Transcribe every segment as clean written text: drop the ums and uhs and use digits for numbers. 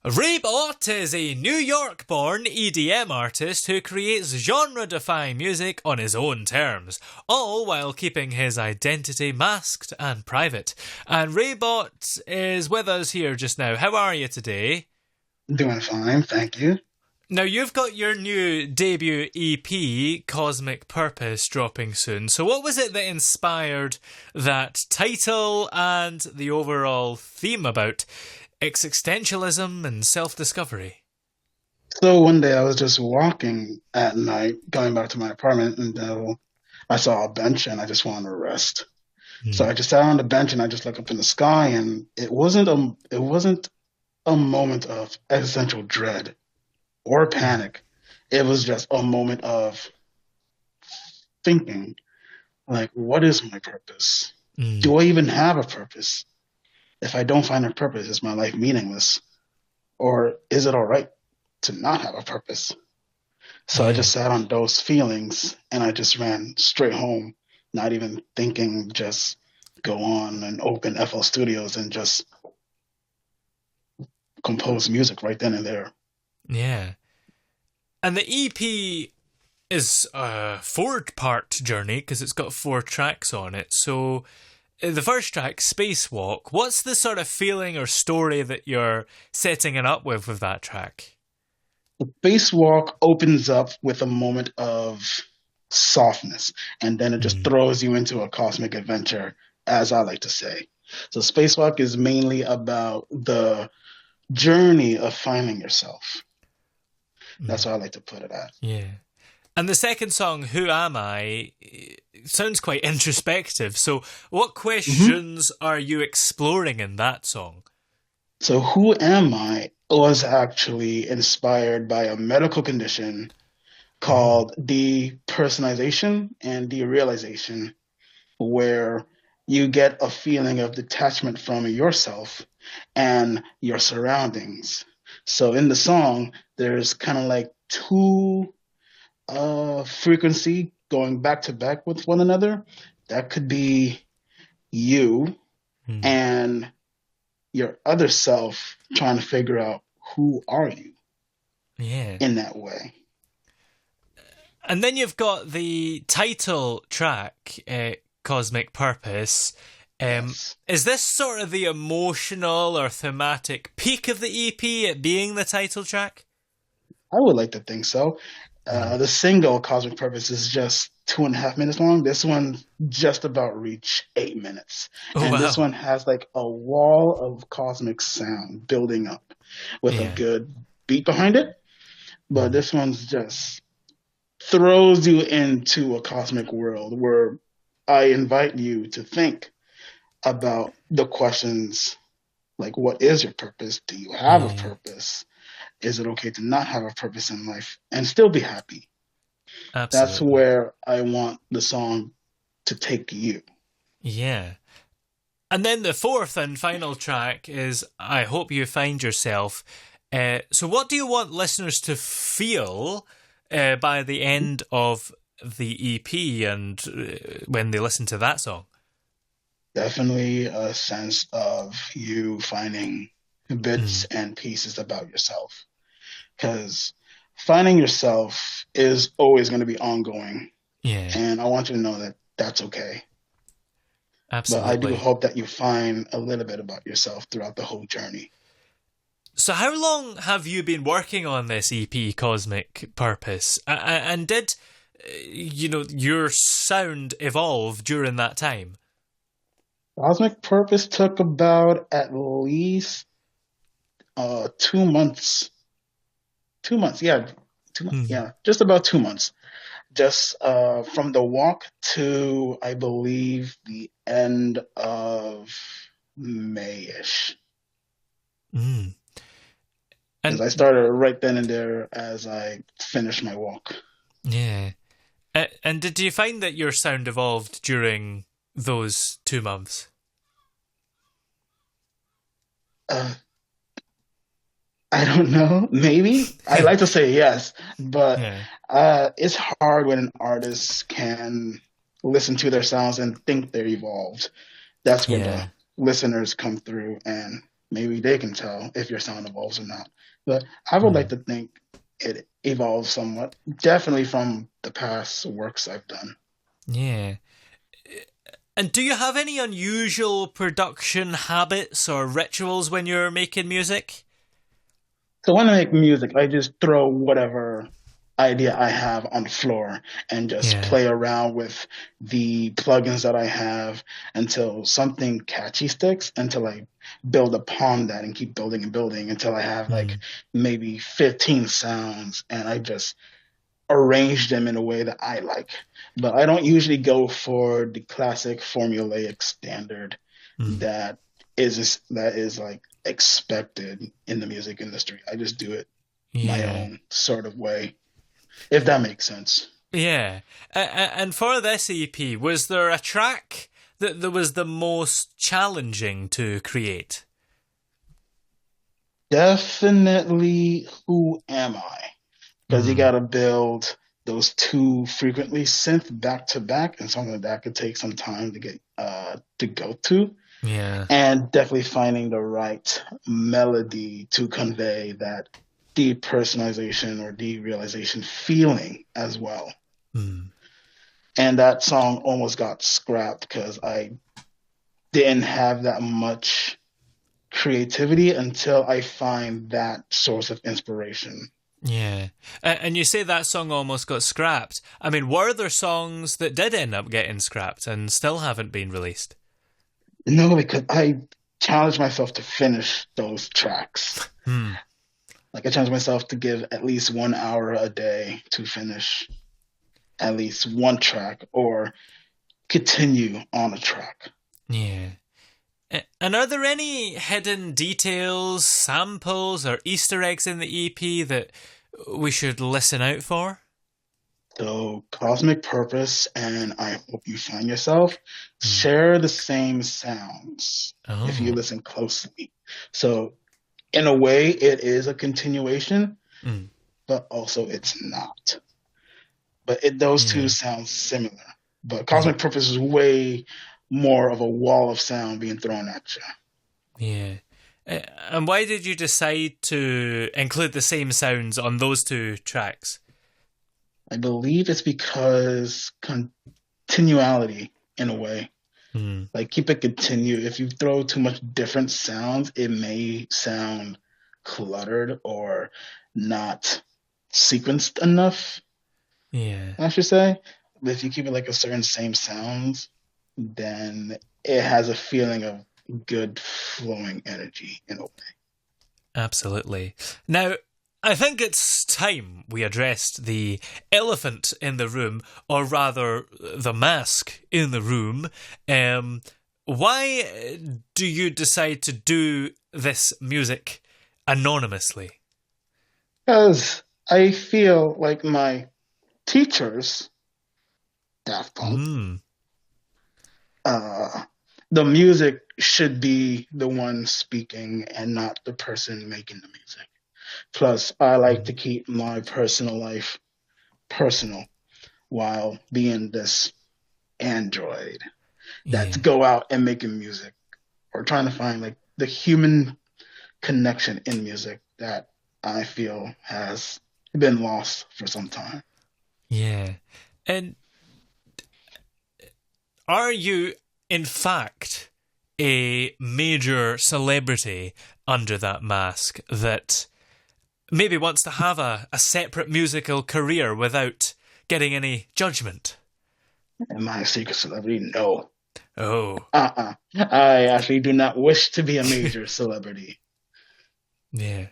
Raybot is a New York-born EDM artist who creates genre-defying music on his own terms, all while keeping his identity masked and private. And Raybot is with us here just now. How are you today? Doing fine, thank you. Now, you've got your new debut EP, Cosmic Purpose, dropping soon. So what was it that inspired that title and the overall theme about existentialism and self-discovery? So one day I was just walking at night, going back to my apartment, and I saw a bench and I just wanted to rest. So I just sat on the bench and I just looked up in the sky, and it wasn't a moment of existential dread or panic. It was just a moment of thinking, like, what is my purpose? Mm. Do I even have a purpose? If I don't find a purpose, is my life meaningless? Or is it all right to not have a purpose? So I Yeah. just sat on those feelings and I just ran straight home, not even thinking, just go on and open FL Studios and just compose music right then and there. Yeah. And the EP is a four-part journey because it's got four tracks on it. So the first track, Spacewalk, what's the sort of feeling or story that you're setting it up with that track? The Spacewalk opens up with a moment of softness, and then it just Mm. throws you into a cosmic adventure, as I like to say. So Spacewalk is mainly about the journey of finding yourself. That's Mm. how I like to put it at. Yeah. And the second song, Who Am I, sounds quite introspective. So what hmm questions are you exploring in that song? So Who Am I was actually inspired by a medical condition Mm. called depersonalization and derealization, where you get a feeling of detachment from yourself and your surroundings. So in the song, there's kind of like two frequency going back to back with one another. That could be you Mm. and your other self trying to figure out who are you Yeah. in that way. And then you've got the title track, Cosmic Purpose. Yes. Is this sort of the emotional or thematic peak of the EP, it being the title track? I would like to think so. Mm. The single Cosmic Purpose is just 2.5 minutes long. This one just about reach 8 minutes. Oh, And this wow. one has like a wall of cosmic sound building up with a Yeah. good beat behind it. But Mm. this one's just throws you into a cosmic world where I invite you to think about the questions like, what is your purpose? Do you have a Yeah. purpose? Is it okay to not have a purpose in life and still be happy? That's Absolutely. where I want the song to take you. Yeah. And then the fourth and final track is I Hope You Find Yourself. So, what do you want listeners to feel by the end of the EP and when they listen to that song? Definitely a sense of you finding bits Mm. and pieces about yourself. Because finding yourself is always going to be ongoing. Yeah, And I want you to know that that's okay. But I do absolutely. hope that you find a little bit about yourself throughout the whole journey. So, how long have you been working on this EP, Cosmic Purpose? And did your sound evolve during that time? Cosmic Purpose took about at least 2 months. 2 months, yeah, 2 months, Mm. yeah, just about 2 months. Just from the walk to, I believe, the end of May-ish. Mm. Because And I started right then and there as I finished my walk. yeah. And did you find that your sound evolved during those 2 months? Uh, I don't know. Maybe. I like to say yes, but Yeah. it's hard when an artist can listen to their sounds and think they're evolved. That's where the Yeah. listeners come through and maybe they can tell if your sound evolves or not. But I would like Hmm. to think it evolves somewhat, definitely from the past works I've done. Yeah. And do you have any unusual production habits or rituals when you're making music? So when I make music, I just throw whatever idea I have on the floor and just Yeah. play around with the plugins that I have until something catchy sticks, until I build upon that and keep building and building until I have like Hmm. maybe 15 sounds and I just arrange them in a way that I like. But I don't usually go for the classic formulaic standard Hmm. that is like expected in the music industry. I just do it my Yeah. own sort of way, if that makes sense. Yeah. And for this EP, was there a track that was the most challenging to create? Definitely Who Am I? Because you Hmm. got to build those two frequently synth back to back, and something that could take some time to get to go to. Yeah. And definitely finding the right melody to convey that depersonalization or derealization feeling as well. Hmm. And that song almost got scrapped because I didn't have that much creativity until I find that source of inspiration. Yeah. And you say that song almost got scrapped. I mean, were there songs that did end up getting scrapped and still haven't been released? No, because I challenged myself to finish those tracks. Hmm. Like I challenged myself to give at least 1 hour a day to finish at least one track or continue on a track. Yeah. And are there any hidden details, samples, or Easter eggs in the EP that we should listen out for? So, Cosmic Purpose and I Hope You Find Yourself Hmm. share the same sounds if you Oh. listen closely. So, in a way, it is a continuation, Hmm. but also it's not. But those two Yeah. sound similar. But Yeah. Cosmic Purpose is way more of a wall of sound being thrown at you. Yeah. And why did you decide to include the same sounds on those two tracks? I believe it's because continuality in a way. Hmm. Like keep it continue. If you throw too much different sounds, it may sound cluttered or not sequenced enough, Yeah. I should say. But if you keep it like a certain same sounds, then it has a feeling of good flowing energy in a way. Absolutely. Now, I think it's time we addressed the elephant in the room, or rather, the mask in the room. Why do you decide to do this music anonymously? Because I feel like my teachers, Daft Punk, Hmm. uh, the music should be the one speaking and not the person making the music. Plus, I like to Hmm. keep my personal life personal while being this android that's Yeah. go out and making music or trying to find like the human connection in music that I feel has been lost for some time. Yeah. And are you, in fact, a major celebrity under that mask that maybe wants to have a separate musical career without getting any judgment? Am I a secret celebrity? No. Oh. I actually do not wish to be a major celebrity. Yeah.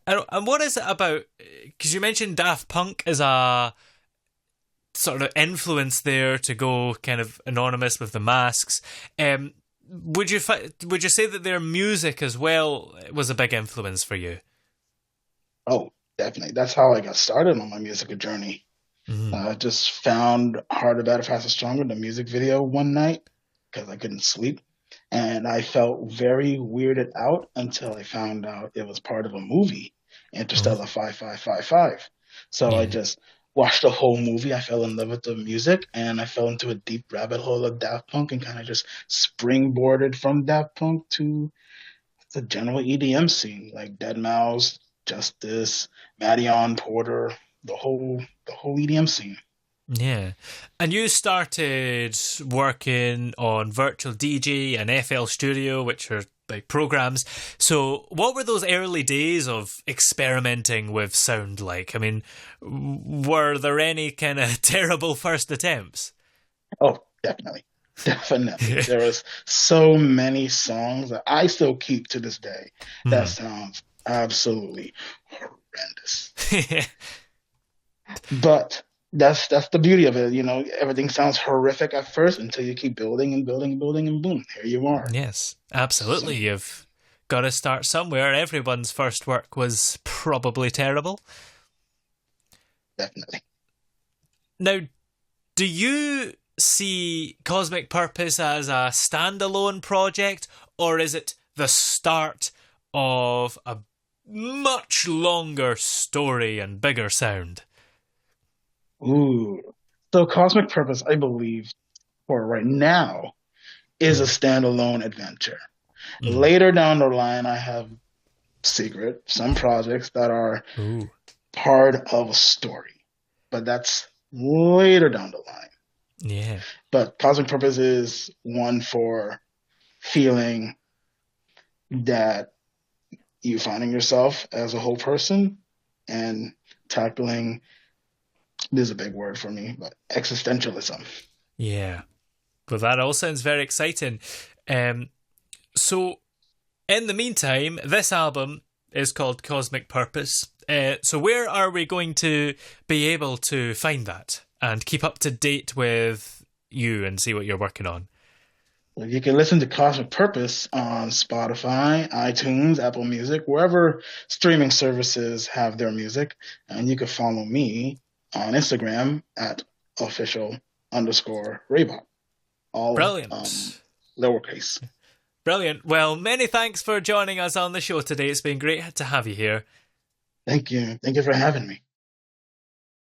And what is it about? Because you mentioned Daft Punk as a sort of influence there to go kind of anonymous with the masks. Would you say that their music as well was a big influence for you? Oh, definitely. That's how I got started on my musical journey. Mm. I just found Harder, Better, Faster, Stronger, the music video one night because I couldn't sleep. And I felt very weirded out until I found out it was part of a movie, Interstellar Oh, 5555. So I yeah, just watched the whole movie. I fell in love with the music and I fell into a deep rabbit hole of Daft Punk and kind of just springboarded from Daft Punk to the general EDM scene, like Dead Mouse, Justice, Madeon Porter, the whole EDM scene. Yeah. And you started working on Virtual DJ and FL Studio, which are like programs. So, what were those early days of experimenting with sound like? I mean, were there any kind of terrible first attempts? Oh, definitely. Definitely. There was so many songs that I still keep to this day that Hmm. sounds absolutely horrendous. But that's the beauty of it. Everything sounds horrific at first until you keep building and building and building, and boom, here you are. Yes, So absolutely. You've got to start somewhere. Everyone's first work was probably terrible. definitely. Now, do you see Cosmic Purpose as a standalone project, or is it the start of a much longer story and bigger sound? Ooh. So Cosmic Purpose, I believe, for right now, is a Mm. standalone adventure. Mm. Later down the line, I have some projects that are Ooh. part of a story, but that's later down the line. Yeah. But Cosmic Purpose is one for feeling that you finding yourself as a whole person and tackling, this is a big word for me, but existentialism. Yeah. Well, that all sounds very exciting. Um, so, in the meantime, this album is called Cosmic Purpose. So, where are we going to be able to find that and keep up to date with you and see what you're working on? Well, you can listen to Cosmic Purpose on Spotify, iTunes, Apple Music, wherever streaming services have their music. And you can follow me on Instagram at official_Raybot, all Brilliant. lowercase. Brilliant. Well, many thanks for joining us on the show today. It's been great to have you here. Thank you. Thank you for having me.